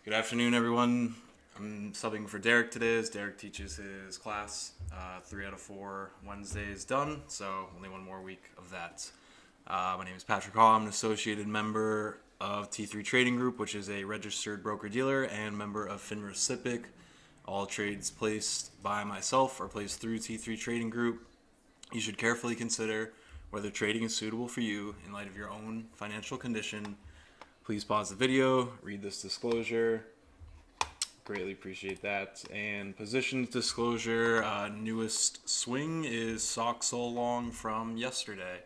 Good afternoon, everyone. I'm subbing for Derek today as Derek teaches his class. 3 out of 4 Wednesdays done, so only one more week of that. My name is Patrick Hawe. I'm an associated member of T3 Trading Group, which is a registered broker-dealer and member of FINRA SIPC. All trades placed by myself are placed through T3 Trading Group. You should carefully consider whether trading is suitable for you in light of your own financial condition. Please pause the video, read this disclosure. Greatly appreciate that. And positions disclosure, newest swing is sock so long from yesterday.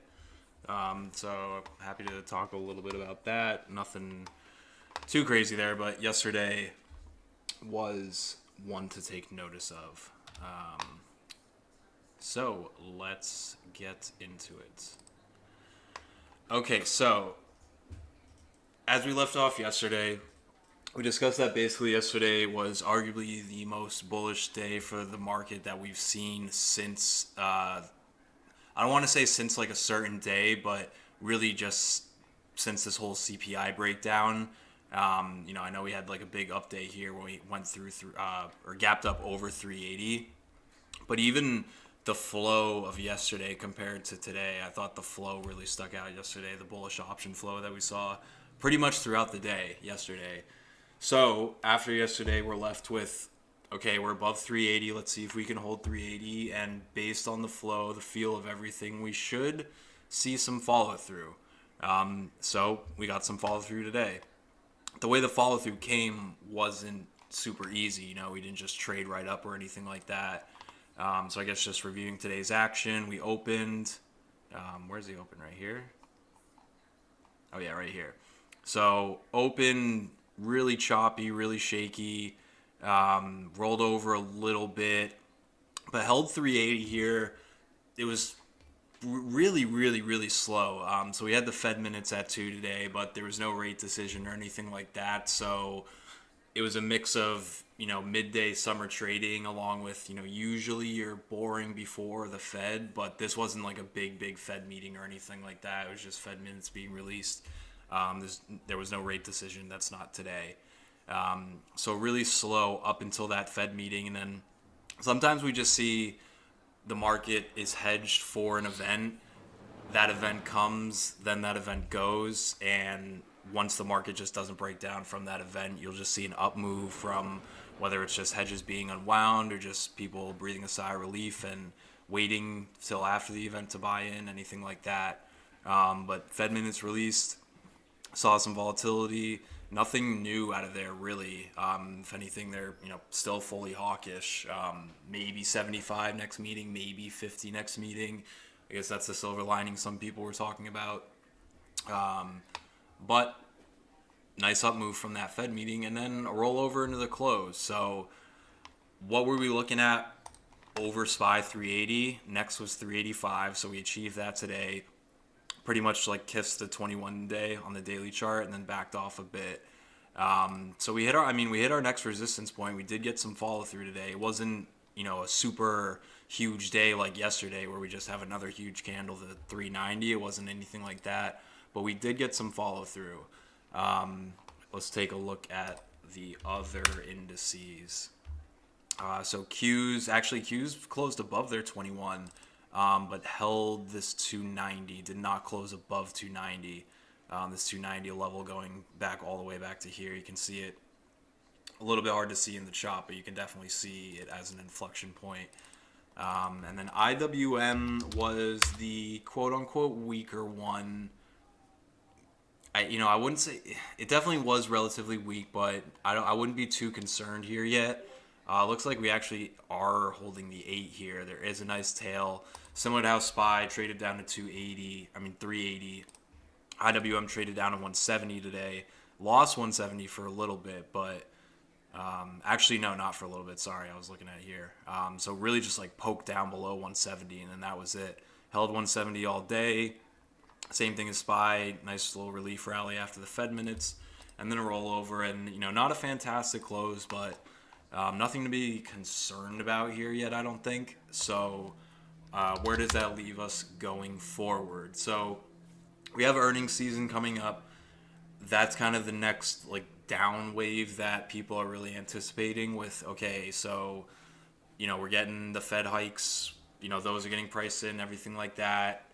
So happy to talk a little bit about that. Nothing too crazy there, but yesterday was one to take notice of. So let's get into it. Okay, so as we left off yesterday, we discussed that basically yesterday was arguably the most bullish day for the market that we've seen since, I don't want to say since like a certain day, but really just since this whole CPI breakdown. I know we had like a big update here where we went through or gapped up over 380, but even the flow of yesterday compared to today, I thought the flow really stuck out yesterday, the bullish option flow that we saw pretty much throughout the day yesterday. So after yesterday, we're left with, okay, we're above 380. Let's see if we can hold 380. And based on the flow, the feel of everything, we should see some follow through. So we got some follow through today. The way the follow through came wasn't super easy. We didn't just trade right up or anything like that. So I guess just reviewing today's action, we opened. Where's the open? Right here? Oh yeah, right here. So open, really choppy, really shaky, rolled over a little bit, but held 380 here. It was really, really, really slow. So we had the Fed minutes at 2 today, but there was no rate decision or anything like that. So it was a mix of, midday summer trading along with, usually you're boring before the Fed, but this wasn't like a big Fed meeting or anything like that. It was just Fed minutes being released. There was no rate decision. That's not today. So really slow up until that Fed meeting. And then sometimes we just see the market is hedged for an event. That event comes, then that event goes. And once the market just doesn't break down from that event, you'll just see an up move from whether it's just hedges being unwound or just people breathing a sigh of relief and waiting till after the event to buy in, anything like that. But Fed minutes released. Saw some volatility, nothing new out of there really. If anything, they're still fully hawkish. Maybe 75 next meeting, maybe 50 next meeting. I guess that's the silver lining some people were talking about. But nice up move from that Fed meeting, and then a rollover into the close. So what were we looking at? Over SPY 380. Next was 385, so we achieved that today. Pretty much like kissed the 21 day on the daily chart and then backed off a bit. So we hit our next resistance point. We did get some follow through today. It wasn't, a super huge day like yesterday where we just have another huge candle to 390. It wasn't anything like that, but we did get some follow through. Let's take a look at the other indices. So Q's closed above their 21. But held this 290, did not close above 290. This 290 level going back all the way back to here. You can see it a little bit hard to see in the chart, but you can definitely see it as an inflection point. And then IWM was the quote-unquote weaker one. I wouldn't say it definitely was relatively weak, but I wouldn't be too concerned here yet. Looks like we actually are holding the 8 here. There is a nice tail, similar to how SPY traded down to 380. IWM traded down to 170 today. Lost 170 for a little bit, but actually no, not for a little bit. Sorry, I was looking at it here. So really just like poked down below 170, and then that was it. Held 170 all day. Same thing as SPY. Nice little relief rally after the Fed minutes, and then a rollover, and not a fantastic close, but nothing to be concerned about here yet, I don't think. So where does that leave us going forward? So we have earnings season coming up. That's kind of the next down wave that people are really anticipating with, okay, so, we're getting the Fed hikes, those are getting priced in, everything like that.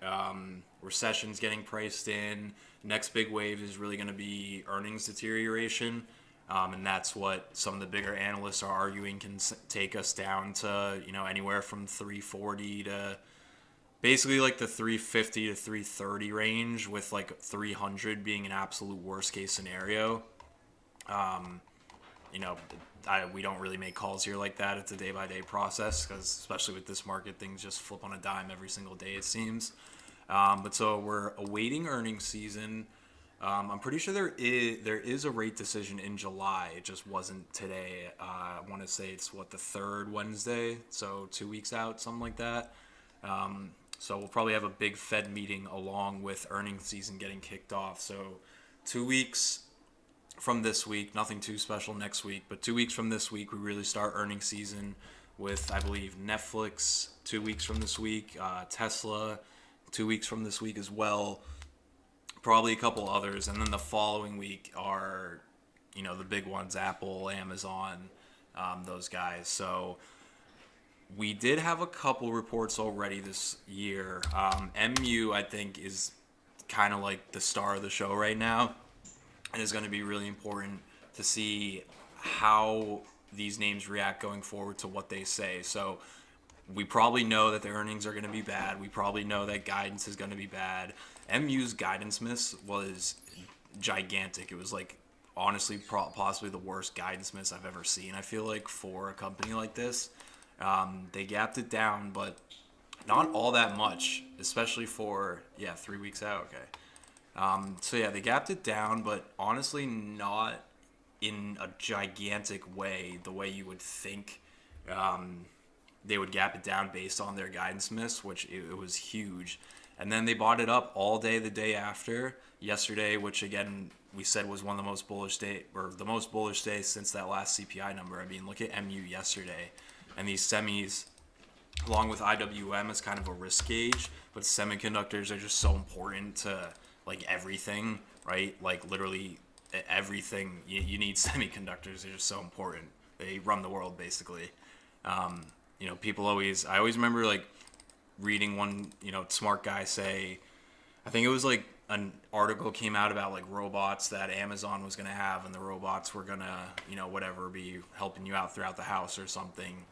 Recession's getting priced in. Next big wave is really going to be earnings deterioration. And that's what some of the bigger analysts are arguing can take us down to, anywhere from 340 to basically like the 350 to 330 range, with like 300 being an absolute worst case scenario. Um, we don't really make calls here like that. It's a day by day process, because especially with this market, things just flip on a dime every single day, it seems. But so we're awaiting earnings season. I'm pretty sure there is a rate decision in July. It just wasn't today. I want to say it's the third Wednesday, so 2 weeks out, something like that. So we'll probably have a big Fed meeting along with earnings season getting kicked off. So 2 weeks from this week, nothing too special next week, but 2 weeks from this week, we really start earnings season with, I believe, Netflix 2 weeks from this week, Tesla 2 weeks from this week as well, probably a couple others. And then the following week are, the big ones, Apple, Amazon, those guys. So we did have a couple reports already this year. MU, I think, is kind of like the star of the show right now. And it's going to be really important to see how these names react going forward to what they say. So we probably know that the earnings are going to be bad. We probably know that guidance is going to be bad. MU's guidance miss was gigantic. It was like, honestly, possibly the worst guidance miss I've ever seen, I feel like, for a company like this. They gapped it down, but not all that much, especially for, 3 weeks out. Okay. They gapped it down, but honestly not in a gigantic way, the way you would think they would gap it down based on their guidance miss, which it was huge. And then they bought it up all day the day after, yesterday, which again we said was one of the most bullish day since that last CPI number. I mean, look at MU yesterday, and these semis, along with IWM, is kind of a risk gauge, but semiconductors are just so important to like everything, right? Like literally everything. You need semiconductors. They're just so important. They run the world basically. I always remember like reading one, smart guy say, I think it was like an article came out about like robots that Amazon was going to have, and the robots were going to, be helping you out throughout the house or something.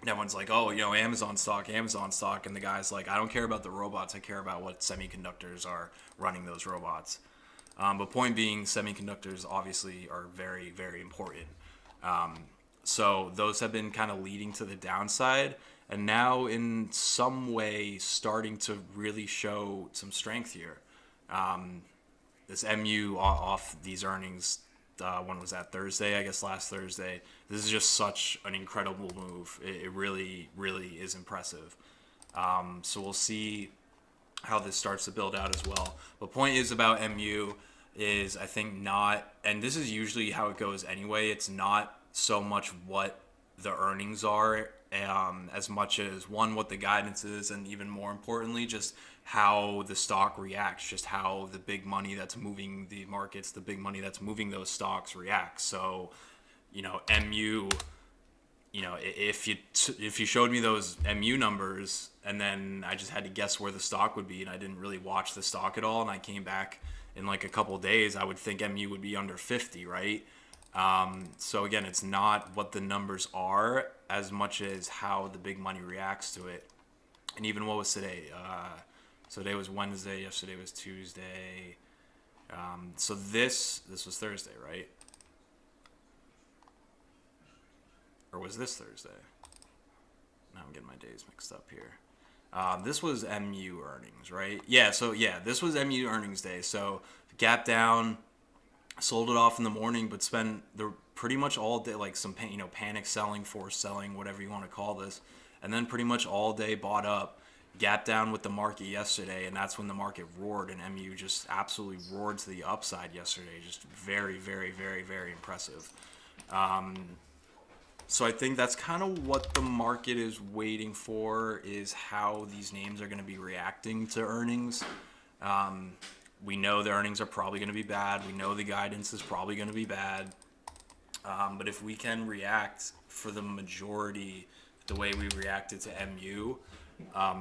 And everyone's like, oh, Amazon stock. And the guy's like, I don't care about the robots. I care about what semiconductors are running those robots. But point being, semiconductors obviously are very, very important. So those have been kind of leading to the downside, and now in some way starting to really show some strength here. This MU off these earnings, when was that? Thursday, I guess last Thursday. This is just such an incredible move. It really, really is impressive. So we'll see how this starts to build out as well. The point is about MU is, I think, not, and this is usually how it goes anyway, it's not so much what the earnings are, as much as what the guidance is, and even more importantly, just how the stock reacts, just how the big money that's moving the markets, the big money that's moving those stocks reacts. So, MU, if you showed me those MU numbers and then I just had to guess where the stock would be, and I didn't really watch the stock at all, and I came back in like a couple of days, I would think MU would be under 50, right? So again, it's not what the numbers are as much as how the big money reacts to it. And even what was today? So today was Wednesday, yesterday was Tuesday. So this was Thursday, right? Or was this Thursday? Now I'm getting my days mixed up here. This was MU earnings, right? This was MU earnings day. So gap down, sold it off in the morning, but spent the pretty much all day, like some panic selling, forced selling, whatever you want to call this, and then pretty much all day bought up, gap down with the market yesterday, and that's when the market roared, and MU just absolutely roared to the upside yesterday. Just very, very, very, very impressive. So I think that's kind of what the market is waiting for, is how these names are going to be reacting to earnings. We know the earnings are probably going to be bad. We know the guidance is probably going to be bad. But if we can react for the majority the way we reacted to MU,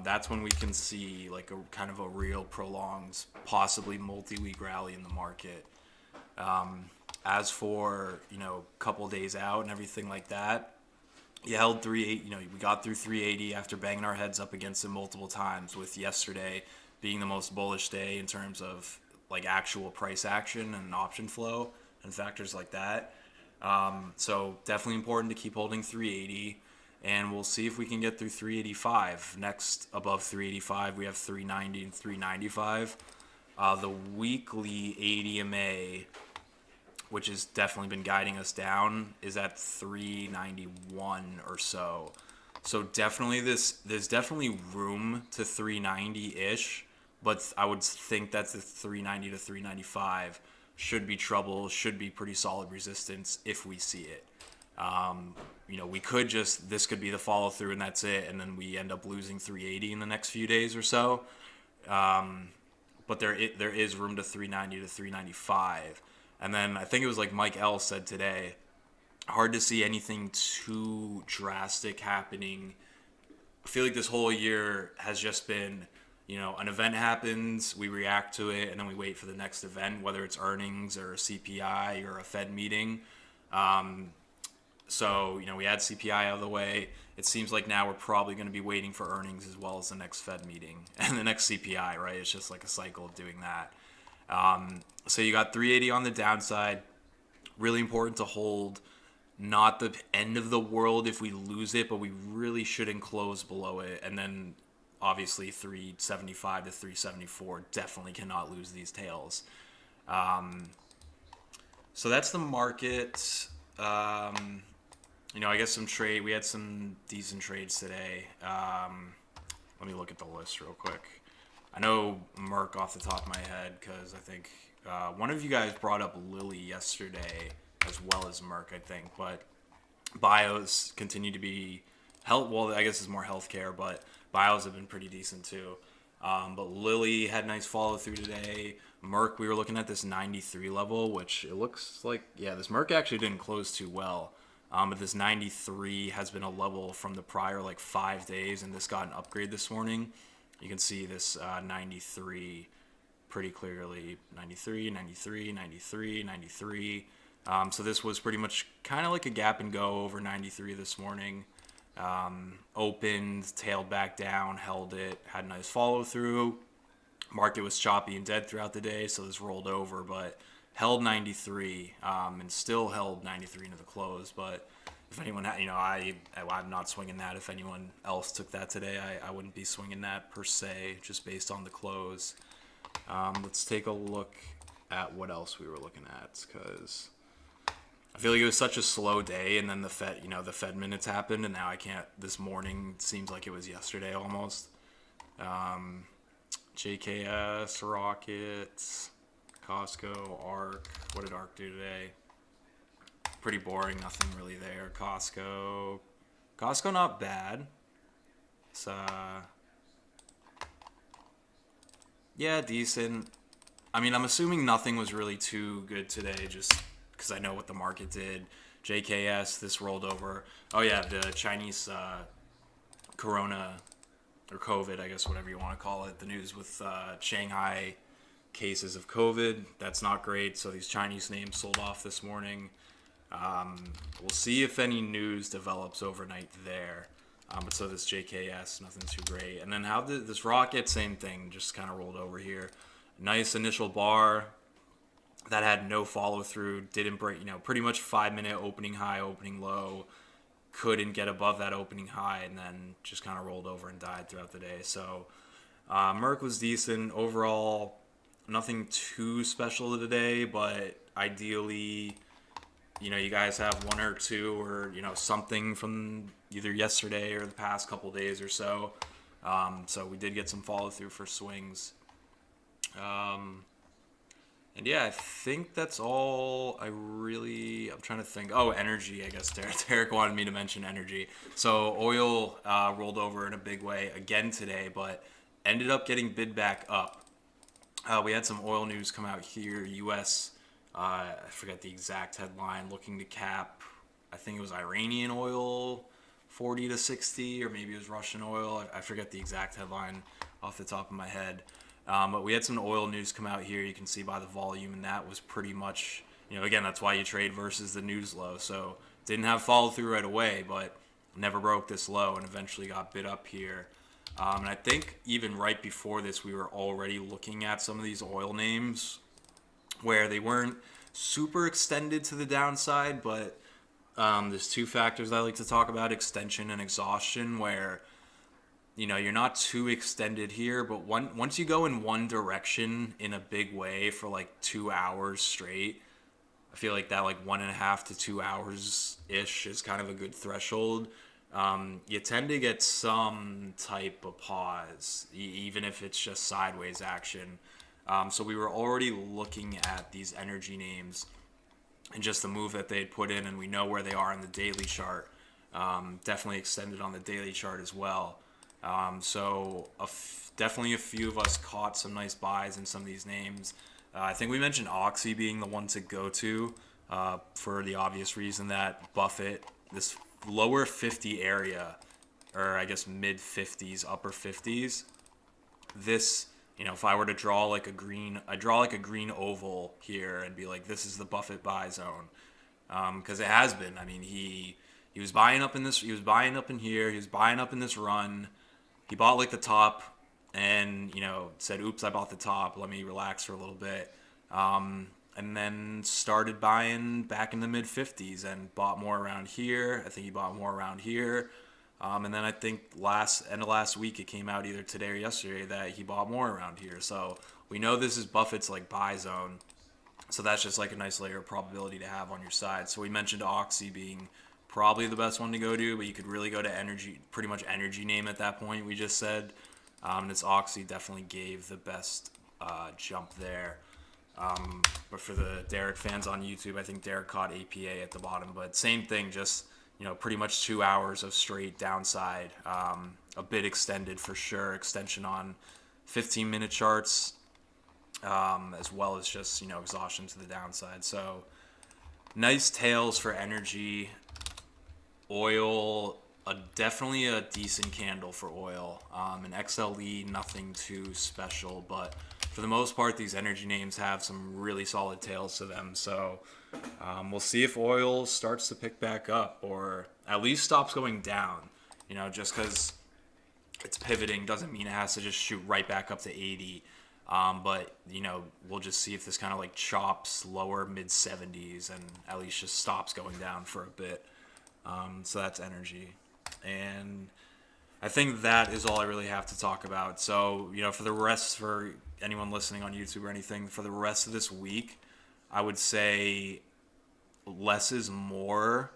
that's when we can see like a kind of a real prolonged, possibly multi-week rally in the market. As for, a couple days out and everything like that, you held 380, we got through 380 after banging our heads up against it multiple times, with yesterday being the most bullish day in terms of like actual price action and option flow and factors like that. So definitely important to keep holding 380, and we'll see if we can get through 385. Next above 385, we have 390 and 395. The weekly ADMA, which has definitely been guiding us down, is at 391 or so. So definitely there's definitely room to 390-ish, but I would think that the 390 to 395 should be trouble, should be pretty solid resistance if we see it. We could this could be the follow through and that's it, and then we end up losing 380 in the next few days or so. But there is room to 390 to 395. And then I think it was like Mike L said today, hard to see anything too drastic happening. I feel like this whole year has just been, an event happens, we react to it, and then we wait for the next event, whether it's earnings or a CPI or a Fed meeting. So, we had CPI out of the way. It seems like now we're probably going to be waiting for earnings as well as the next Fed meeting and the next CPI, right? It's just like a cycle of doing that. So you got 380 on the downside. Really important to hold. Not the end of the world if we lose it, but we really shouldn't close below it. And then obviously 375 to 374 definitely cannot lose these tails. So that's the market. I guess we had some decent trades today. Let me look at the list real quick. I know Merck off the top of my head because I think one of you guys brought up Lilly yesterday as well as Merck, I think. But bios continue to be well, I guess it's more healthcare, but bios have been pretty decent too. But Lilly had nice follow through today. Merck, we were looking at this 93 level, which it looks like, this Merck actually didn't close too well. But this 93 has been a level from the prior 5 days, and this got an upgrade this morning. You can see this 93 pretty clearly. 93, 93, 93, 93. So this was pretty much kind of like a gap and go over 93 this morning. Opened, tailed back down, held it, had a nice follow through. Market was choppy and dead throughout the day, so this rolled over, but held 93 and still held 93 into the close. But if anyone, I'm not swinging that. If anyone else took that today, I wouldn't be swinging that per se, just based on the close. Let's take a look at what else we were looking at, because I feel like it was such a slow day, and then the Fed minutes happened, and now I can't. This morning seems like it was yesterday almost. JKS, Rockets, Costco, ARC. What did ARC do today? Pretty boring. Nothing really there. Costco not bad. It's decent. I mean, I'm assuming nothing was really too good today, just because I know what the market did. JKS, this rolled over. Oh yeah, the Chinese Corona or COVID, I guess, whatever you want to call it. The news with Shanghai cases of COVID. That's not great. So these Chinese names sold off this morning. We'll see if any news develops overnight there. But so this JKS, nothing too great. And then this Rocket, same thing, just kind of rolled over here. Nice initial bar that had no follow through, didn't break, pretty much 5-minute opening high, opening low, couldn't get above that opening high, and then just kind of rolled over and died throughout the day. So Merck was decent. Overall, nothing too special today, but ideally, you guys have one or two or, something from either yesterday or the past couple days or so. So we did get some follow through for swings. And yeah, I think that's all I'm trying to think. Oh, energy, I guess Derek wanted me to mention energy. So oil rolled over in a big way again today, but ended up getting bid back up. We had some oil news come out here. U.S. I forget the exact headline. Looking to cap, I think it was Iranian oil, 40 to 60, or maybe it was Russian oil. I forget the exact headline off the top of my head. But we had some oil news come out here. You can see by the volume, and that was pretty much, again, that's why you trade versus the news low. So didn't have follow through right away, but never broke this low and eventually got bid up here. And I think even right before this, we were already looking at some of these oil names where they weren't super extended to the downside, but there's two factors I like to talk about: extension and exhaustion, where you're not too extended here, but once you go in one direction in a big way for like 2 hours straight, I feel like that like 1.5 to 2 hours ish is kind of a good threshold. You tend to get some type of pause, even if it's just sideways action. So we were already looking at these energy names and just the move that they had put in, and we know where they are in the daily chart. Definitely extended on the daily chart as well. So definitely a few of us caught some nice buys in some of these names. I think we mentioned Oxy being the one to go to for the obvious reason that Buffett, this lower 50 area, or I guess mid 50s, upper 50s, this, if I were to draw like a green, I draw like a green oval here and be like, this is the Buffett buy zone. Because it has been. I mean, he was buying up in this, he was buying up in here, he was buying up in this run. He bought like the top and, said, oops, I bought the top. Let me relax for a little bit. And then started buying back in the mid 50s and bought more around here. I think he bought more around here. And then I think end of last week, it came out either today or yesterday that he bought more around here. So we know this is Buffett's like buy zone. So that's just like a nice layer of probability to have on your side. So we mentioned Oxy being probably the best one to go to, but you could really go to energy, pretty much energy name at that point, we just said. And this Oxy definitely gave the best jump there. But for the Derek fans on YouTube, I think Derek caught APA at the bottom. But same thing, just, pretty much 2 hours of straight downside. A bit extended for sure. Extension on 15-minute charts, as well as just, exhaustion to the downside. So nice tails for energy. Oil, definitely a decent candle for oil. An XLE, nothing too special, but for the most part, these energy names have some really solid tails to them. So we'll see if oil starts to pick back up, or at least stops going down. Just because it's pivoting doesn't mean it has to just shoot right back up to 80. But we'll just see if this kind of like chops lower mid 70s and at least just stops going down for a bit. So that's energy. And I think that is all I really have to talk about. So, for anyone listening on YouTube or anything, for the rest of this week, I would say less is more,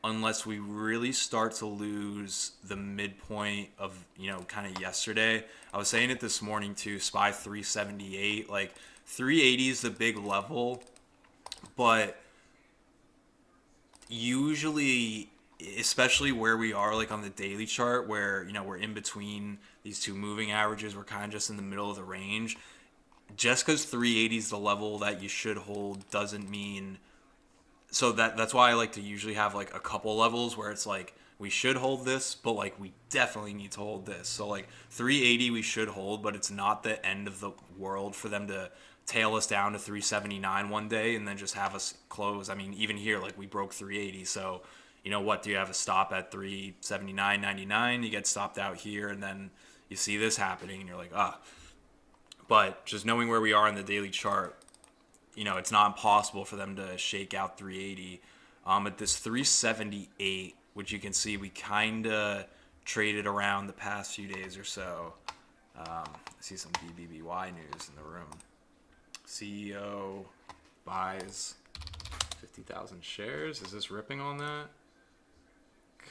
unless we really start to lose the midpoint of, kind of yesterday. I was saying it this morning too, SPY 378, like 380 is the big level, but usually, especially where we are like on the daily chart, where we're in between these two moving averages, we're kind of just in the middle of the range. Just because 380 is the level that you should hold doesn't mean, so that's why I like to usually have like a couple levels where it's like we should hold this, but like we definitely need to hold this. So like 380 we should hold, but it's not the end of the world for them to tail us down to 379 one day and then just have us close. I mean, even here, like we broke 380. So, what, do you have a stop at 379.99? You get stopped out here and then you see this happening and you're like, But just knowing where we are in the daily chart, it's not impossible for them to shake out 380. At this 378, which you can see we kind of traded around the past few days or so. I see some BBBY news in the room. CEO buys 50,000 shares. Is this ripping on that?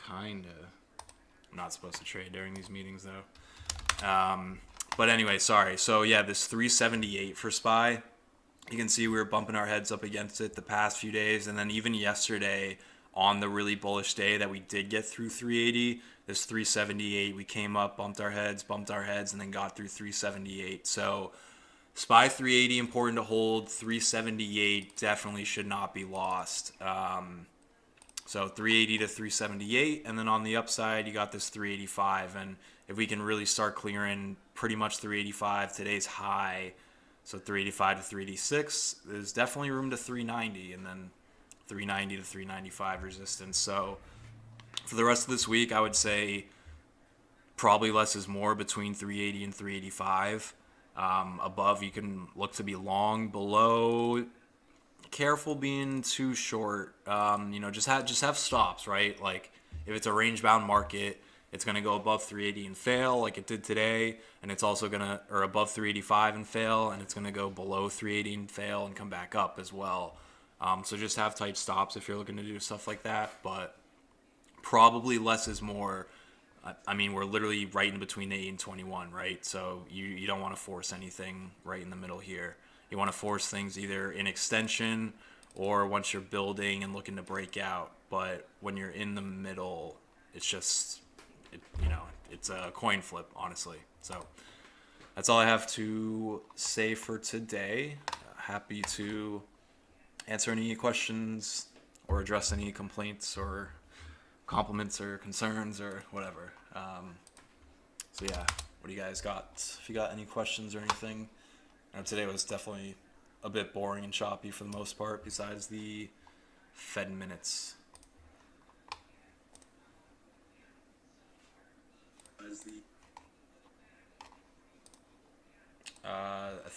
Kinda. I'm not supposed to trade during these meetings though. But anyway, sorry. So yeah, this 378 for SPY. You can see we were bumping our heads up against it the past few days, and then even yesterday on the really bullish day that we did get through 380, this 378, we came up, bumped our heads, and then got through 378. So SPY 380 important to hold. 378 definitely should not be lost. So 380 to 378, and then on the upside you got this 385, and if we can really start clearing pretty much 385, today's high, so 385 to 386, there's definitely room to 390, and then 390 to 395 resistance. So for the rest of this week, I would say probably less is more between 380 and 385. Above, you can look to be long. Below, careful being too short. Just have stops, right? Like if it's a range bound market, it's going to go above 380 and fail like it did today, and it's also going to, or above 385 and fail, and it's going to go below 380 and fail and come back up as well. So just have tight stops if you're looking to do stuff like that, but probably less is more. I mean, we're literally right in between 8 and 21, right? So you don't want to force anything right in the middle here. You want to force things either in extension or once you're building and looking to break out. But when you're in the middle, it's just, it's a coin flip, honestly. So that's all I have to say for today. Happy to answer any questions or address any complaints or compliments or concerns or whatever. So yeah, what do you guys got? If you got any questions or anything. Today was definitely a bit boring and choppy for the most part, besides the Fed minutes.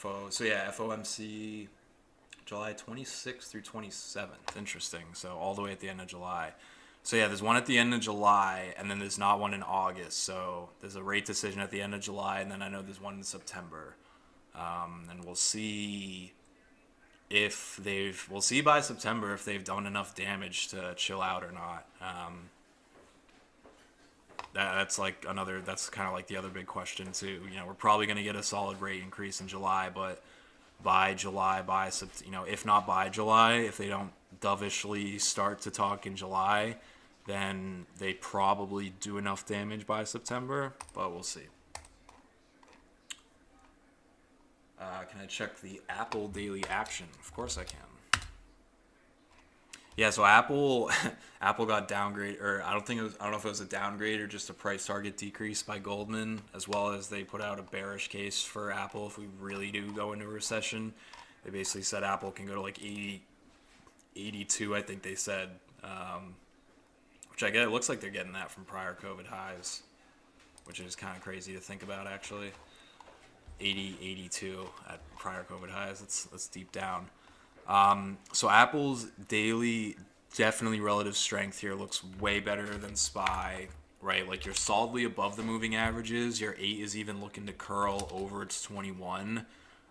FOMC July 26th through 27th. Interesting. So all the way at the end of July. So yeah, there's one at the end of July, and then there's not one in August. So there's a rate decision at the end of July, and then I know there's one in September. And we'll see we'll see by September if they've done enough damage to chill out or not. That's kind of like the other big question too. We're probably going to get a solid rate increase in July, but by July, if not by July, if they don't dovishly start to talk in July, then they probably do enough damage by September, but we'll see. Can I check the Apple daily action? Of course I can. Yeah, so Apple got downgraded, or I don't know if it was a downgrade or just a price target decrease by Goldman, as well as they put out a bearish case for Apple if we really do go into a recession. They basically said Apple can go to like 80, 82, I think they said, which I get. It looks like they're getting that from prior COVID highs, which is kind of crazy to think about actually. 80, 82 at prior COVID highs. That's deep down. So Apple's daily definitely relative strength here looks way better than SPY, right? Like you're solidly above the moving averages. Your 8 is even looking to curl over its 21.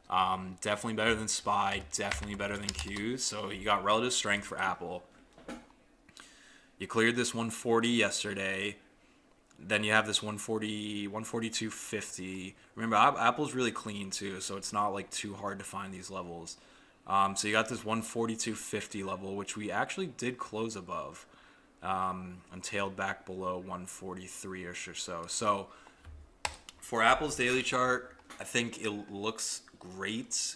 Definitely better than SPY, definitely better than Qs. So you got relative strength for Apple. You cleared this 140 yesterday. Then you have this 140, 142.50. Remember, Apple's really clean too, so it's not like too hard to find these levels. So you got this 142.50 level, which we actually did close above, and tailed back below 143-ish or so. So for Apple's daily chart, I think it looks great.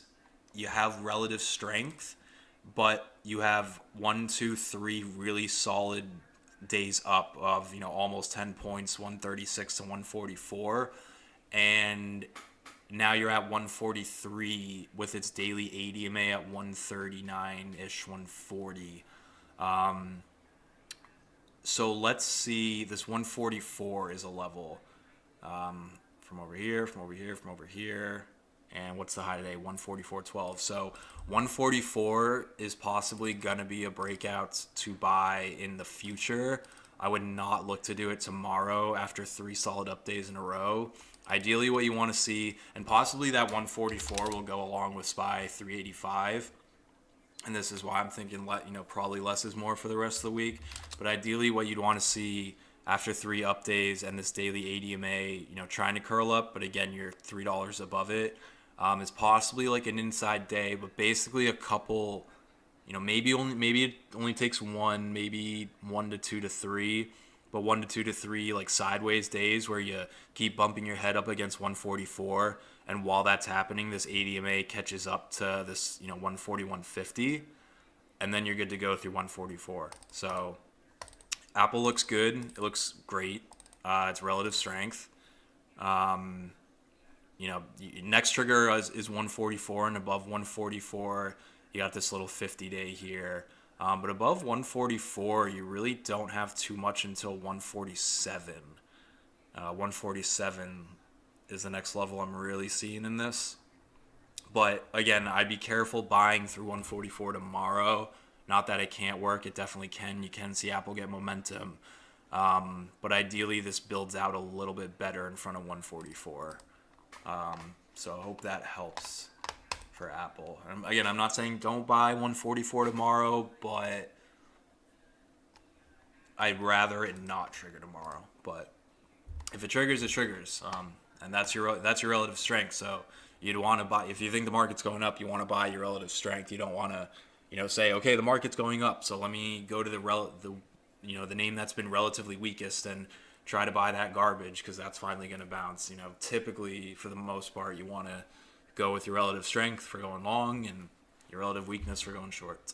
You have relative strength, but you have 1, 2, 3 really solid days up of almost 10 points, 136 to 144, and now you're at 143 with its daily ADMA at 139-ish, 140. So let's see, this 144 is a level from over here, from over here, from over here. And what's the high today? 144.12. So 144 is possibly going to be a breakout to buy in the future. I would not look to do it tomorrow after 3 solid up days in a row. Ideally, what you want to see, and possibly that 144 will go along with SPY 385. And this is why I'm thinking, probably less is more for the rest of the week. But ideally, what you'd want to see after 3 up days and this daily ADMA, trying to curl up, but again, you're $3 above it. Is possibly like an inside day, but basically a couple, maybe it only takes 1, maybe 1 to 2 to 3, but 1 to 2 to 3 like sideways days where you keep bumping your head up against 144, and while that's happening, this ADMA catches up to this 140, 150, and then you're good to go through 144. So Apple looks good. It looks great. It's relative strength. Next trigger is 144, and above 144, you got this little 50-day here. But above 144, you really don't have too much until 147. 147 is the next level I'm really seeing in this. But again, I'd be careful buying through 144 tomorrow. Not that it can't work. It definitely can. You can see Apple get momentum. But ideally, this builds out a little bit better in front of 144. So I hope that helps for Apple. And again, I'm not saying don't buy 144 tomorrow, but I'd rather it not trigger tomorrow. But if it triggers, it triggers. And that's your relative strength. So you'd want to buy, if you think the market's going up, you want to buy your relative strength. You don't want to, say, okay, the market's going up, so let me go to the name that's been relatively weakest and try to buy that garbage because that's finally going to bounce. Typically, for the most part, you want to go with your relative strength for going long and your relative weakness for going short.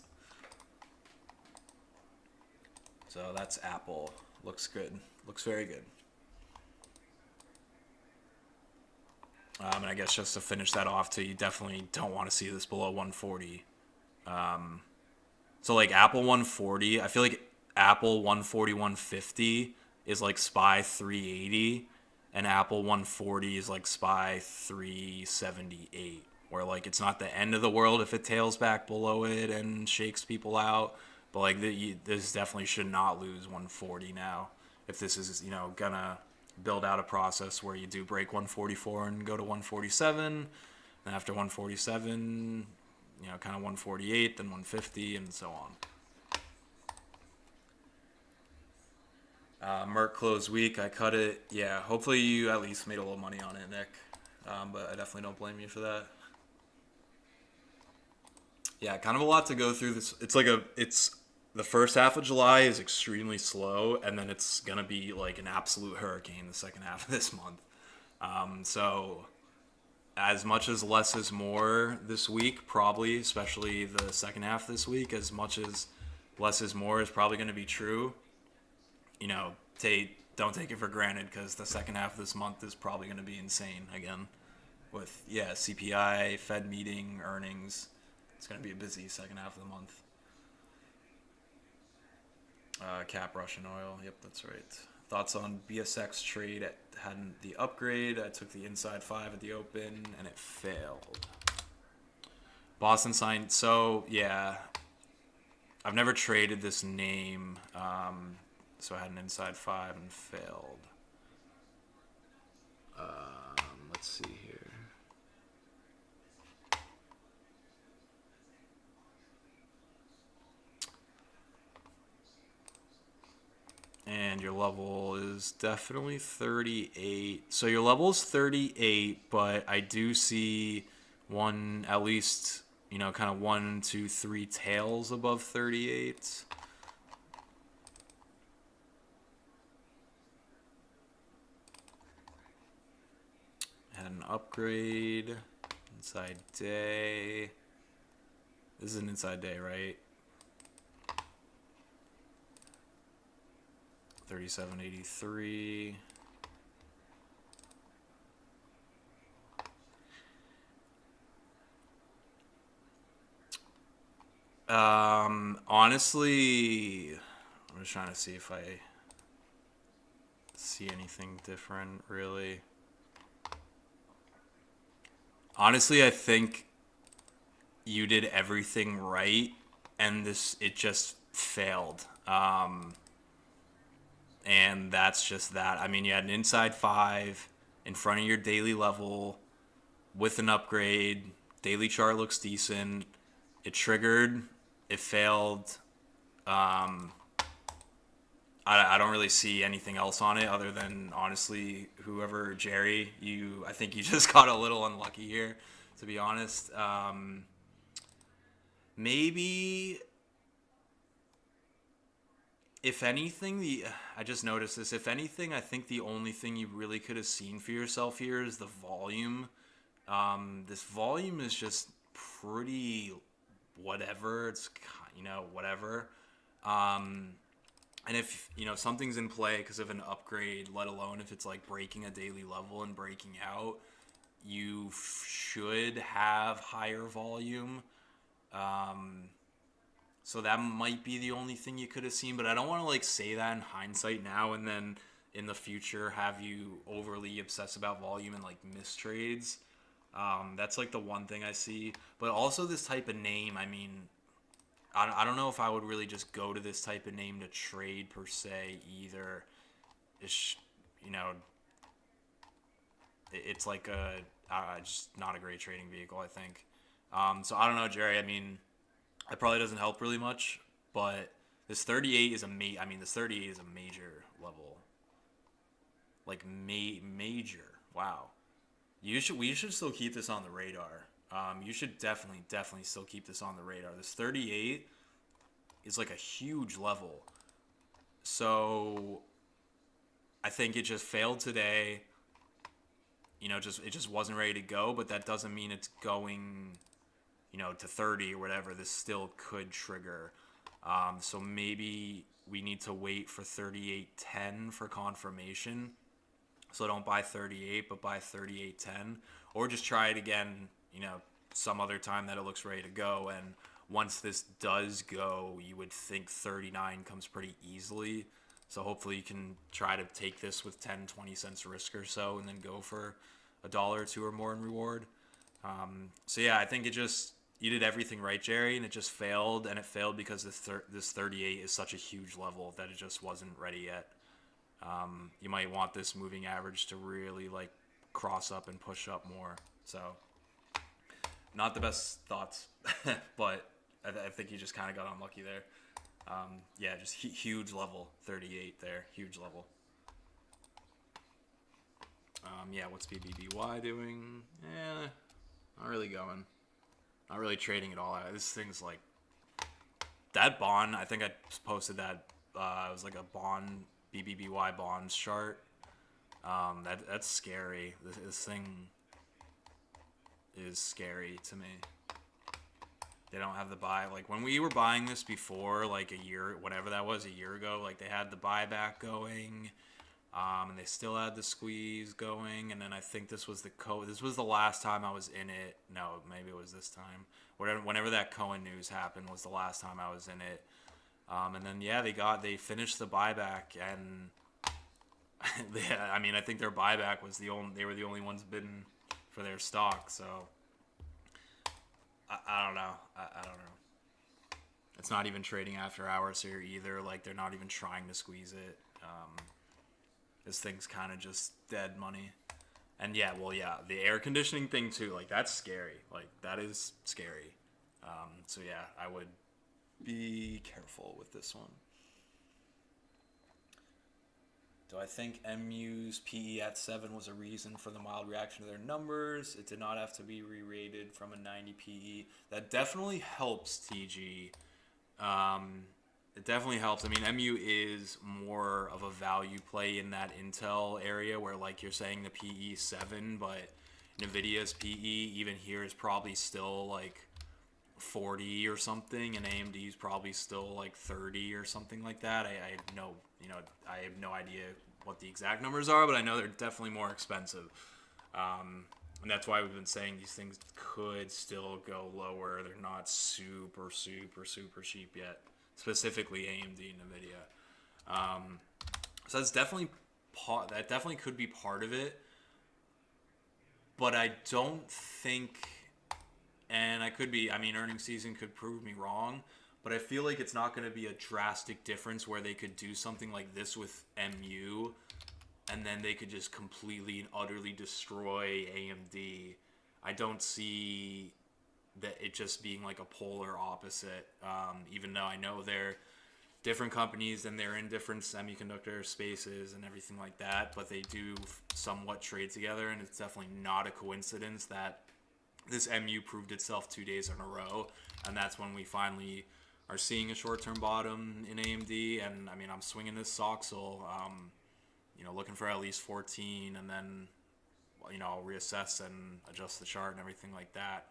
So that's Apple. Looks good. Looks very good. And I guess just to finish that off too, you definitely don't want to see this below 140. So like Apple 140, I feel like Apple 140, 150 is like SPY 380, and Apple 140 is like SPY 378, where like it's not the end of the world if it tails back below it and shakes people out, but like this definitely should not lose 140 now. If this is gonna build out a process where you do break 144 and go to 147, and after 147, kind of 148, then 150, and so on. Merck closed weak. I cut it. Yeah, hopefully you at least made a little money on it, Nick. But I definitely don't blame you for that. Yeah, kind of a lot to go through. It's the first half of July is extremely slow, and then it's gonna be like an absolute hurricane the second half of this month. So as much as less is more this week, probably, especially the second half this week, as much as less is more is probably going to be true. Don't take it for granted, because the second half of this month is probably going to be insane again with, CPI, Fed meeting, earnings. It's going to be a busy second half of the month. Cap Russian oil. Yep, that's right. Thoughts on BSX trade? It had the upgrade. I took the inside 5 at the open, and it failed. Boston signed. So, yeah. I've never traded this name. So I had an inside 5 and failed. Let's see here. And your level is definitely 38. So your level is 38, but I do see one, at least, kind of 1, 2, 3 tails above 38. Had an upgrade. Inside day. This is an inside day, right? 37.83. Honestly, I'm just trying to see if I see anything different, really. Honestly, I think you did everything right, and it just failed. And that's just that. I mean, you had an inside 5 in front of your daily level with an upgrade. Daily chart looks decent. It triggered. It failed. I don't really see anything else on it other than, honestly, whoever, Jerry, I think you just got a little unlucky here, to be honest. Maybe If anything, I just noticed this. If anything, I think the only thing you really could have seen for yourself here is the volume. This volume is just pretty whatever. It's whatever. Um, and if something's in play because of an upgrade, let alone if it's like breaking a daily level and breaking out, you should have higher volume. So that might be the only thing you could have seen, but I don't want to like say that in hindsight now and then in the future have you overly obsess about volume and like miss trades. That's like the one thing I see. But also this type of name, I mean, I don't know if I would really just go to this type of name to trade per se either. It's, you know, it's like just not a great trading vehicle, I think. So I don't know, Jerry. I mean, it probably doesn't help really much, but this 38 is this 38 is a major level, like major. Wow. We should still keep this on the radar. You should definitely still keep this on the radar. This 38 is like a huge level. So I think it just failed today. It just wasn't ready to go, but that doesn't mean it's going, to 30 or whatever. This still could trigger. So maybe we need to wait for 38.10 for confirmation. So don't buy 38, but buy 38.10, or just try it again, some other time that it looks ready to go. And once this does go, you would think 39 comes pretty easily. So hopefully you can try to take this with 10, 20 cents risk or so, and then go for a dollar or two or more in reward. So yeah, I think you did everything right, Jerry, and it just failed. And it failed because this 38 is such a huge level that it just wasn't ready yet. You might want this moving average to really like cross up and push up more. So not the best thoughts, but I think you just kind of got unlucky there. Yeah, just huge level, 38 there, huge level. Yeah, what's BBBY doing? Not really going. Not really trading at all. This thing's like that bond. I think I posted that. It was like a bond BBBY bonds chart. That's scary. This thing is scary to me. They don't have the buy. Like when we were buying this before, like a year, whatever that was, a year ago, like they had the buyback going, and they still had the squeeze going. And then I think this was this was the last time I was in it. No, maybe it was this time. Whenever that Cohen news happened was the last time I was in it. And then yeah, they finished the buyback, and I think their buyback was they were the only ones bidding for their stock. So I don't know. I don't know. It's not even trading after hours here either. Like they're not even trying to squeeze it. This thing's kind of just dead money. And yeah, the air conditioning thing too. Like that's scary. Like that is scary. So yeah, I would be careful with this one. Do I think MU's PE at 7 was a reason for the mild reaction to their numbers? It did not have to be re-rated from a 90 PE. That definitely helps, TG. It definitely helps. I mean, MU is more of a value play in that Intel area where, like you're saying, the PE 7, but NVIDIA's PE even here is probably still like 40 or something, and AMD's probably still like 30 or something like that. I have no idea what the exact numbers are, but I know they're definitely more expensive. And that's why we've been saying these things could still go lower. They're not super cheap yet, specifically AMD and NVIDIA. So that's definitely that definitely could be part of it, but I don't think. And I could be, earnings season could prove me wrong, but I feel like it's not going to be a drastic difference where they could do something like this with MU, and then they could just completely and utterly destroy AMD. I don't see that it just being like a polar opposite, even though I know they're different companies and they're in different semiconductor spaces and everything like that, but they do somewhat trade together, and it's definitely not a coincidence that this MU proved itself 2 days in a row, and that's when we finally are seeing a short-term bottom in AMD, and I mean I'm swinging this Soxel, looking for at least 14, and then I'll reassess and adjust the chart and everything like that.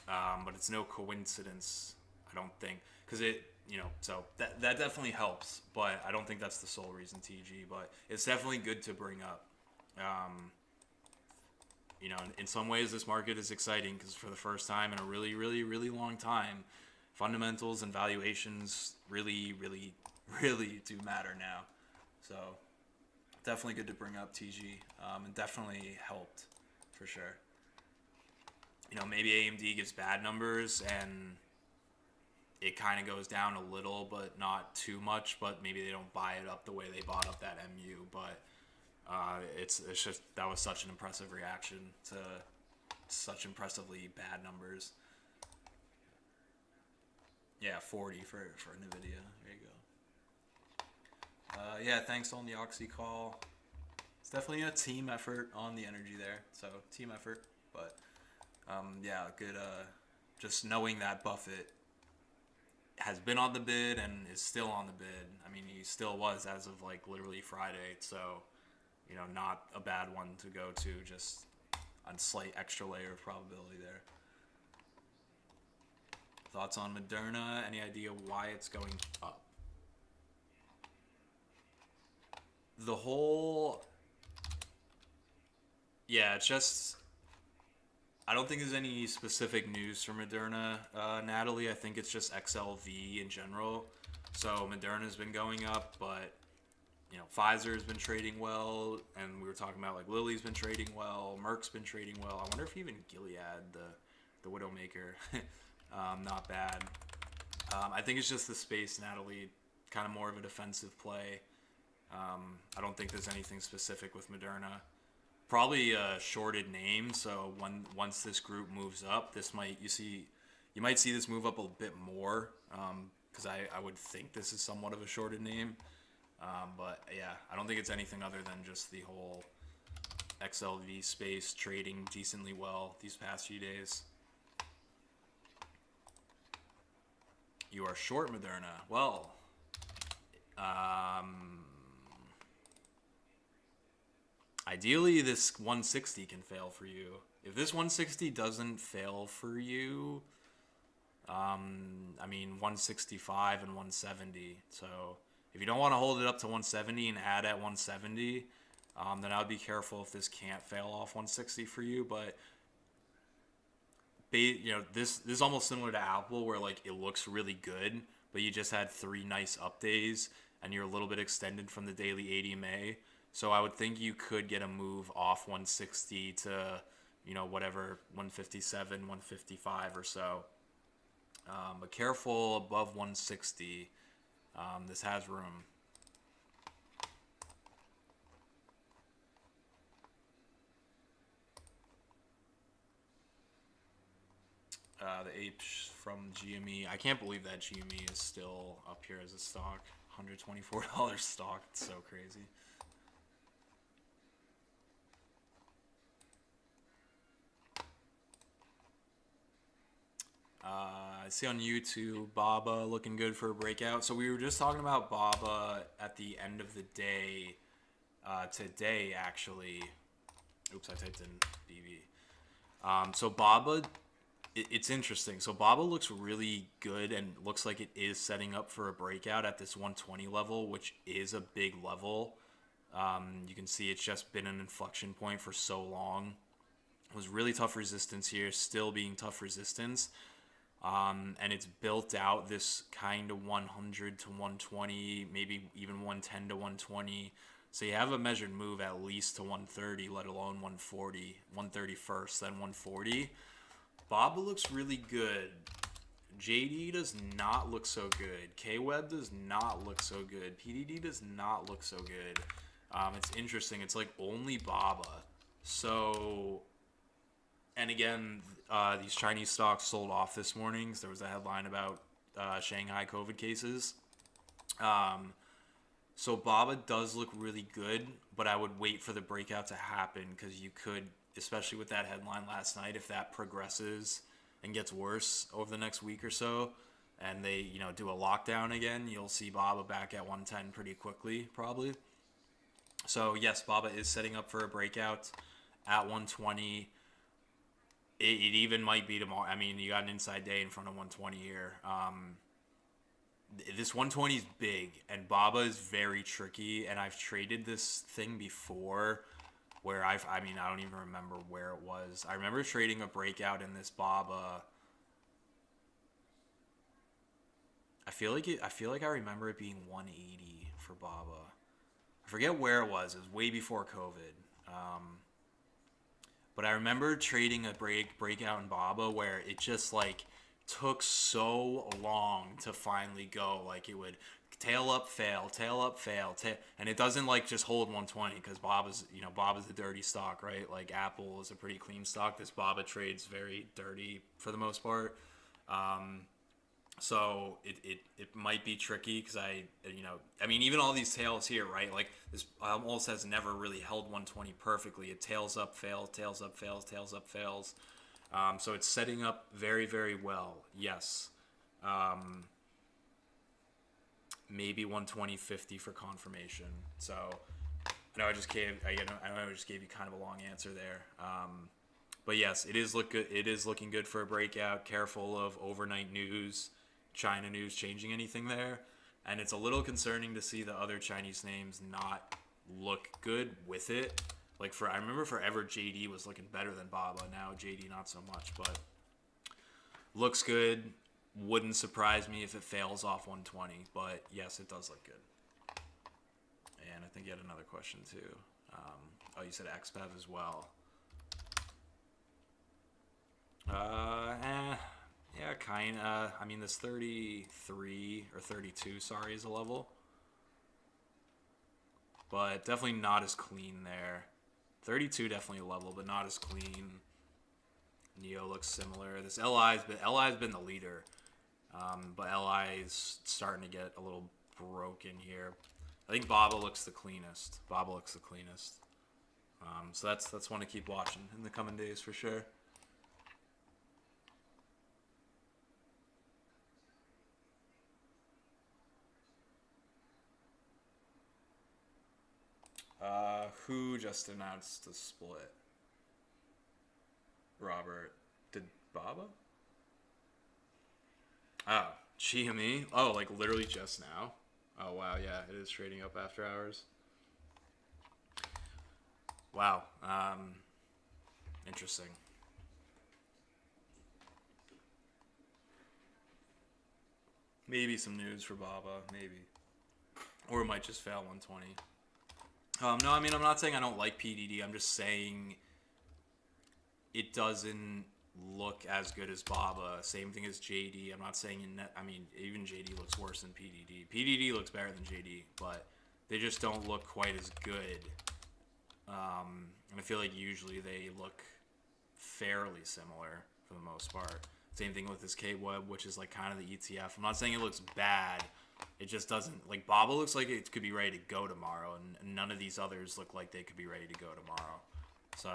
But it's no coincidence, I don't think, because so that definitely helps, but I don't think that's the sole reason, TG. But it's definitely good to bring up. In some ways, this market is exciting because for the first time in a really, really, really long time, fundamentals and valuations really, really, really do matter now. So definitely good to bring up, TG, and definitely helped for sure. Maybe AMD gets bad numbers and it kind of goes down a little, but not too much. But maybe they don't buy it up the way they bought up that MU. But it's just that was such an impressive reaction to such impressively bad numbers. Yeah, 40 for NVIDIA. There you go. Yeah, thanks on the Oxy call. It's definitely a team effort on the energy there. So team effort, but yeah, good. Just knowing that Buffett has been on the bid and is still on the bid. I mean, he still was as of like literally Friday. So, not a bad one to go to. Just a slight extra layer of probability there. Thoughts on Moderna? Any idea why it's going up? The whole... Yeah, it's just... I don't think there's any specific news for Moderna, Natalie. I think it's just XLV in general. So Moderna's been going up, but Pfizer's been trading well, and we were talking about like Lilly's been trading well, Merck's been trading well. I wonder if even Gilead, the Widowmaker, not bad. I think it's just the space, Natalie, kind of more of a defensive play. I don't think there's anything specific with Moderna. Probably a shorted name, so once this group moves up, you might see this move up a bit more, because I would think this is somewhat of a shorted name. But yeah, I don't think it's anything other than just the whole XLV space trading decently well these past few days. You are short Moderna. Well, ideally this 160 can fail for you. If this 160 doesn't fail for you, I mean 165 and 170. So if you don't want to hold it up to 170 and add at 170, then I would be careful if this can't fail off 160 for you. But this is almost similar to Apple, where like it looks really good, but you just had 3 nice up days and you're a little bit extended from the daily 80 MA. So I would think you could get a move off 160 to, whatever, 157, 155 or so. But careful above 160. This has room. The apes from GME. I can't believe that GME is still up here as a stock. $124 stock. It's so crazy. I see on YouTube Baba looking good for a breakout. So we were just talking about Baba at the end of the day today, actually. Oops, I typed in BB. So Baba, it's interesting. So Baba looks really good and looks like it is setting up for a breakout at this 120 level, which is a big level. You can see it's just been an inflection point for so long. It was really tough resistance here, still being tough resistance. And it's built out this kind of 100 to 120, maybe even 110 to 120. So you have a measured move at least to 130, let alone 140. 130 first, then 140. Baba looks really good. JD does not look so good. K-Web does not look so good. PDD does not look so good. It's interesting. It's like only Baba. So... And again, these Chinese stocks sold off this morning. So there was a headline about Shanghai COVID cases. So Baba does look really good, but I would wait for the breakout to happen because you could, especially with that headline last night, if that progresses and gets worse over the next week or so, and they, you know, do a lockdown again, you'll see BABA back at 110 pretty quickly, probably. So yes, BABA is setting up for a breakout at 120. It even might be tomorrow. I mean, you got an inside day in front of 120 here. This 120 is big, and BABA is very tricky. And I've traded this thing before, where I mean, I don't even remember where it was. I remember trading a breakout in this BABA. I feel like I remember it being 180 for BABA. I forget where it was. It was way before COVID. But I remember trading a breakout in BABA where it just like took so long to finally go. Like it would tail up, fail, and it doesn't like just hold 120 because BABA's a dirty stock, right? Like Apple is a pretty clean stock. This BABA trade's very dirty for the most part. So it might be tricky because I mean, even all these tails here, right? Like this almost has never really held 120 perfectly. It tails up, fails, tails up, fails, tails up, fails. So it's setting up very, very well. Yes. Maybe 120.50 for confirmation. So I know I just gave you kind of a long answer there. But yes, it is looking good for a breakout. Careful of overnight news, China news changing anything there, and it's a little concerning to see the other Chinese names not look good with it. Like I remember forever JD was looking better than BABA. Now JD not so much, but looks good. Wouldn't surprise me if it fails off 120, but yes, it does look good. And I think you had another question too. You said XPEV as well. Yeah, kinda. I mean, this 33 or 32, sorry, is a level. But definitely not as clean there. 32 definitely a level, but not as clean. Neo looks similar. This LI's been the leader. But LI is starting to get a little broken here. I think BABA looks the cleanest. So that's one to keep watching in the coming days for sure. Who just announced the split? Robert. Did BABA? Oh, GME? Oh, like literally just now? Oh, wow, yeah, it is trading up after hours. Wow. Interesting. Maybe some news for BABA, maybe. Or it might just fail 120. No, I mean, I'm not saying I don't like PDD. I'm just saying it doesn't look as good as BABA. Same thing as JD. I'm not saying even JD looks worse than PDD. PDD looks better than JD, but they just don't look quite as good. And I feel like usually they look fairly similar for the most part. Same thing with this K-Web, which is like kind of the ETF. I'm not saying it looks bad. It just doesn't, like BABA looks like it could be ready to go tomorrow, and none of these others look like they could be ready to go tomorrow. So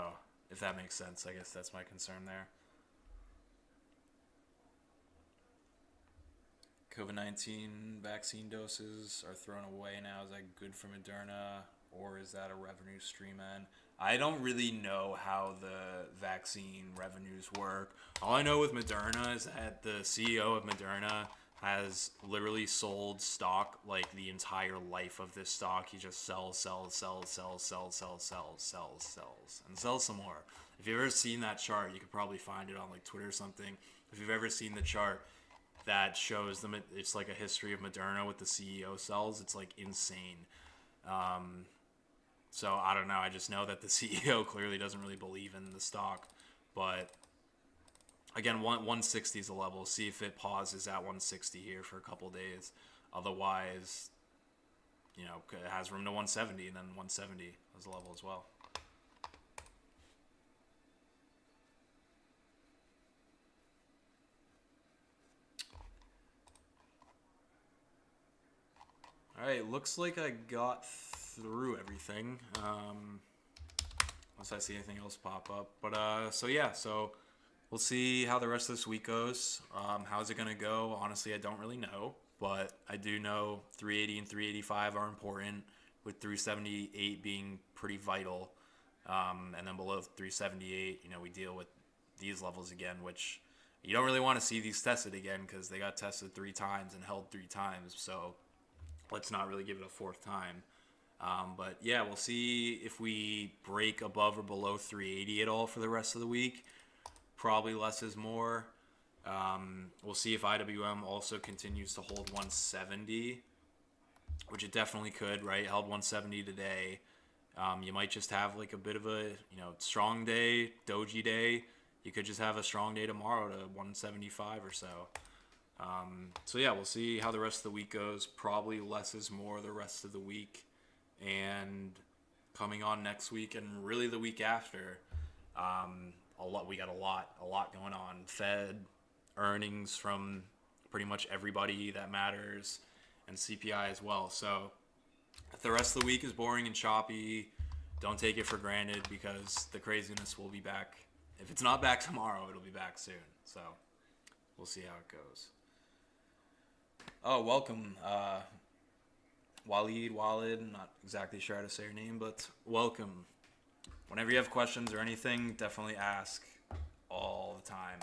if that makes sense, I guess that's my concern there. COVID-19 vaccine doses are thrown away now. Is that good for Moderna, or is that a revenue stream end? I don't really know how the vaccine revenues work. All I know with Moderna is that the CEO of Moderna has literally sold stock like the entire life of this stock. He just sells, and sells some more. If you've ever seen that chart, you could probably find it on like Twitter or something. If you've ever seen the chart that shows them, it's like a history of Moderna with the CEO sells. It's like insane. So I don't know. I just know that the CEO clearly doesn't really believe in the stock. But again, 160 is a level. See if it pauses at 160 here for a couple days. Otherwise, it has room to 170, and then 170 is a level as well. All right, looks like I got through everything. Unless I see anything else pop up. But so we'll see how the rest of this week goes. How's it going to go? Honestly, I don't really know, but I do know 380 and 385 are important, with 378 being pretty vital. And then below 378, we deal with these levels again, which you don't really want to see these tested again because they got tested 3 times and held 3 times. So let's not really give it a fourth time. But yeah, we'll see if we break above or below 380 at all for the rest of the week. Probably less is more. We'll see if IWM also continues to hold 170, which it definitely could, right? Held 170 today. You might just have like a bit of a strong day, doji day. You could just have a strong day tomorrow to 175 or so. So yeah, we'll see how the rest of the week goes. Probably less is more the rest of the week, and coming on next week and really the week after. We got a lot going on. Fed earnings from pretty much everybody that matters, and CPI as well. So if the rest of the week is boring and choppy, don't take it for granted because the craziness will be back. If it's not back tomorrow, it'll be back soon. So we'll see how it goes. Oh, welcome, Walid. I'm not exactly sure how to say your name, but welcome. Whenever you have questions or anything, definitely ask all the time.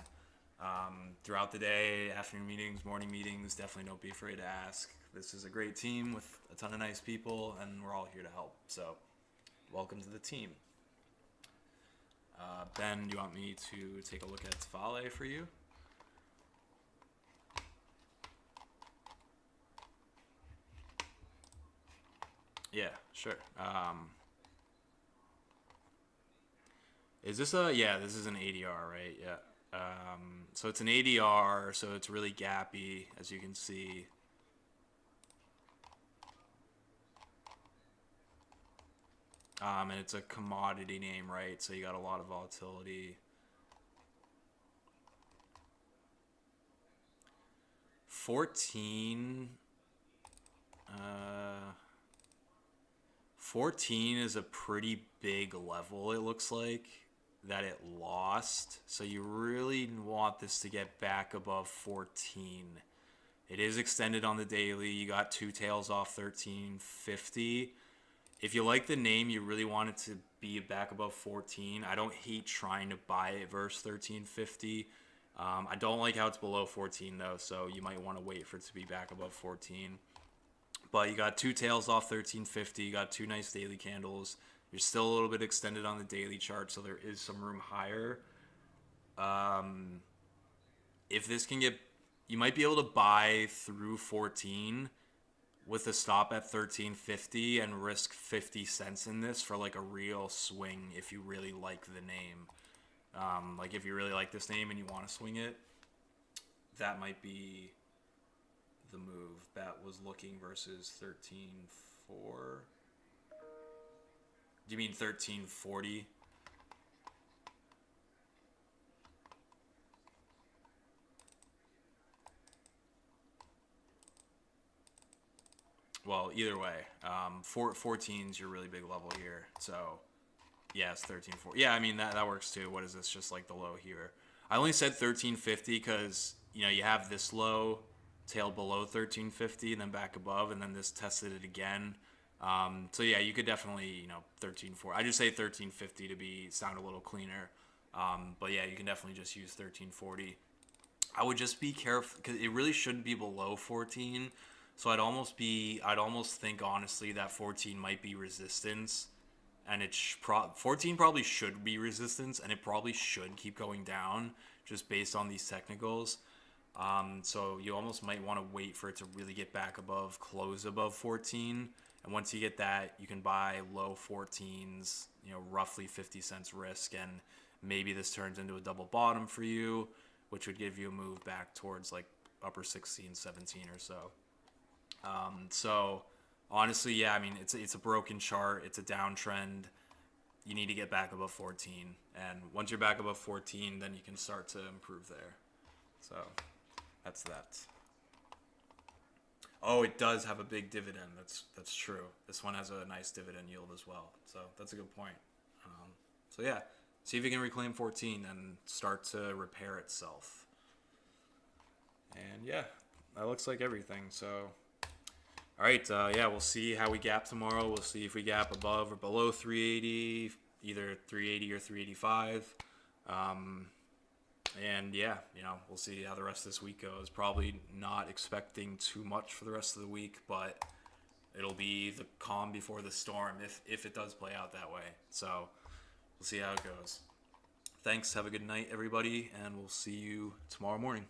Throughout the day, afternoon meetings, morning meetings, definitely don't be afraid to ask. This is a great team with a ton of nice people, and we're all here to help. So, welcome to the team. Ben, do you want me to take a look at Hawe for you? Yeah, sure. Is this this is an ADR, right? Yeah. So it's an ADR, so it's really gappy, as you can see. And it's a commodity name, right? So you got a lot of volatility. 14 is a pretty big level, it looks like, that it lost. So you really want this to get back above 14. It is extended on the daily. You got 2 tails off 1350. If you like the name, you really want it to be back above 14. I don't hate trying to buy it versus 1350. I don't like how it's below 14 though, so you might want to wait for it to be back above 14. But you got 2 tails off 1350. You got 2 nice daily candles. You're still a little bit extended on the daily chart, so there is some room higher. If this can get, you might be able to buy through 14 with a stop at 1350 and risk 50 cents in this for like a real swing if you really like the name. Like if you really like this name and you want to swing it, that might be the move. That was looking versus 13.4. Do you mean 1340? Well, either way, 14 is your really big level here. So, yes, 1340. Yeah, I mean, that works too. What is this? Just like the low here. I only said 1350 because, you have this low tail below 1350 and then back above, and then this tested it again. So yeah, you could definitely 1340. I just say 1350 to sound a little cleaner. But yeah, you can definitely just use 1340. I would just be careful because it really shouldn't be below 14. So I'd almost think honestly that 14 might be resistance, and 14 probably should be resistance, and it probably should keep going down just based on these technicals. So you almost might want to wait for it to really get back close above 14. And once you get that, you can buy low 14s, roughly 50 cents risk. And maybe this turns into a double bottom for you, which would give you a move back towards like upper 16, 17 or so. So honestly, yeah, I mean, it's a broken chart. It's a downtrend. You need to get back above 14. And once you're back above 14, then you can start to improve there. So that's that. Oh, it does have a big dividend. That's true. This one has a nice dividend yield as well. So that's a good point. So yeah, see if it can reclaim 14 and start to repair itself. And yeah, that looks like everything. So, all right, yeah, we'll see how we gap tomorrow. We'll see if we gap above or below 380, either 380 or 385. And yeah, we'll see how the rest of this week goes. Probably not expecting too much for the rest of the week, but it'll be the calm before the storm if it does play out that way. So we'll see how it goes. Thanks. Have a good night, everybody, and we'll see you tomorrow morning.